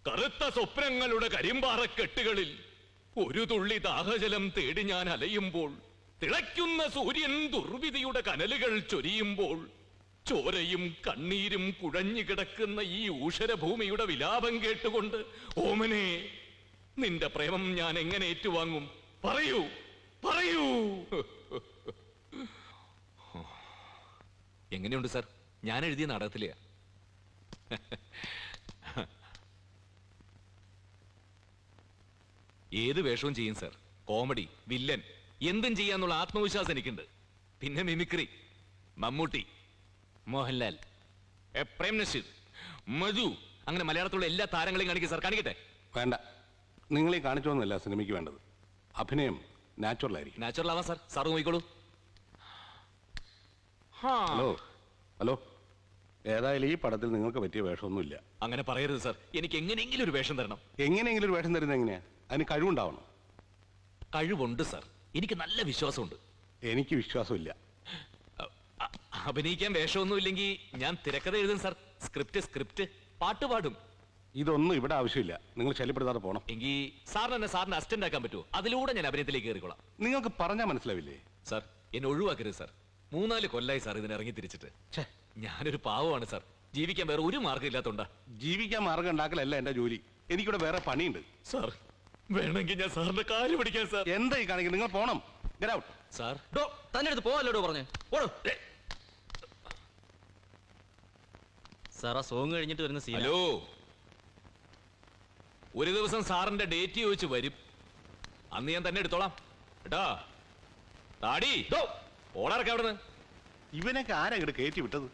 കറുത്ത സ്വപ്നങ്ങളുടെ കരിമ്പാറക്കെട്ടുകളിൽ ഒരു തുള്ളി ദാഹജലം തേടി ഞാൻ അലയുമ്പോൾ, തിളയ്ക്കുന്ന സൂര്യൻ ദുർവിധിയുടെ കനലുകൾ ചൊരിയുമ്പോൾ, ചോരയും കണ്ണീരും കുഴഞ്ഞു കിടക്കുന്ന ഈ ഊഷരഭൂമിയുടെ വിലാപം കേട്ടുകൊണ്ട് ഓമനെ, നിന്റെ പ്രേമം ഞാൻ എങ്ങനെ ഏറ്റുവാങ്ങും? പറയൂ, പറയൂ. എങ്ങനെയുണ്ട് സാർ ഞാൻ എഴുതിയ നാടകത്തിലെ? ഏത് വേഷവും ചെയ്യും സാർ. കോമഡി, വില്ലൻ, എന്തും ചെയ്യാന്നുള്ള ആത്മവിശ്വാസം എനിക്കുണ്ട്. പിന്നെ മിമിക്രി, മമ്മൂട്ടി, മോഹൻലാൽ, പ്രേം നസീർ, മധു, അങ്ങനെ മലയാളത്തിലുള്ള എല്ലാ താരങ്ങളെയും കാണിക്കും സാർ. കാണിക്കട്ടെ? വേണ്ട, നിങ്ങളെ കാണിച്ചോന്നല്ല സിനിമയ്ക്ക് വേണ്ടത്. അഭിനയം നാച്ചുറൽ ആയിരിക്കും. നാച്ചുറൽ ആവാം സാർ. സാർ നോക്കിക്കോളൂ. ഹലോ ഹലോ, ഏതായാലും ഈ പടത്തിൽ നിങ്ങൾക്ക് പറ്റിയ വേഷമൊന്നുമില്ല. അങ്ങനെ പറയരുത് സാർ. എനിക്ക് എങ്ങനെയെങ്കിലും ഒരു വേഷം തരണം. എങ്ങനെയെങ്കിലും ഒരു വേഷം തരുന്നത് എങ്ങനെയാ? അതിന് കഴിവുണ്ടാവണം. കഴിവുണ്ട് സാർ, എനിക്ക് നല്ല വിശ്വാസമുണ്ട്. എനിക്ക് വിശ്വാസമില്ല. അഭിനയിക്കാൻ വേഷമൊന്നും ഇല്ലെങ്കിൽ ഞാൻ തിരക്കഥ എഴുതും സാർ. സ്ക്രിപ്റ്റ്, പാട്ട് പാടും. ഇതൊന്നും ഇവിടെ ആവശ്യമില്ല. നിങ്ങൾ ശല്യപ്പെടുത്താതെ പോണം. എങ്കിൽ സാറിന് എന്നെ സാറിന് അസിസ്റ്റന്റ് ആക്കാൻ പറ്റുമോ? അതിലൂടെ ഞാൻ അഭിനയത്തിലേക്ക് കയറിക്കോളാം. നിങ്ങൾക്ക് പറഞ്ഞാൽ മനസ്സിലാവില്ലേ? സാർ എന്നെ ഒഴിവാക്കരുത് സാർ. 3-4 കൊല്ലായി സാർ ഇതിന് ഇറങ്ങി തിരിച്ചിട്ട്. ഞാനൊരു പാവമാണ് സാർ. ജീവിക്കാൻ വേറെ ഒരു മാർഗം ഇല്ലാത്തോണ്ടാ. ജീവിക്കാൻ മാർഗം ഉണ്ടാക്കലല്ല എന്റെ ജോലി. എനിക്കിവിടെ വേറെ പണിയുണ്ട്. സാർ വേണമെങ്കിൽ ഞാൻ സാറിന്റെ കാല് പിടിക്കാൻ സാർ. എന്തായി കാണിക്കുന്നത്? നിങ്ങൾ പോണം. Get out. സാർ തന്നെ അടുത്ത് പോവല്ലോ പറഞ്ഞു. സാർ ആ സോങ് കഴിഞ്ഞിട്ട് വരുന്ന സീൻ. ഹലോ, ഒരു ദിവസം സാറിന്റെ ഡേറ്റ് ചോദിച്ച് വരും. അന്ന് ഞാൻ തന്നെ എടുത്തോളാം കേട്ടാ. താടി ഓടറക്ക അവിടുന്ന്. ഇവനൊക്കെ ആരാ ഇങ്ങോട്ട് കയറ്റി വിട്ടത്?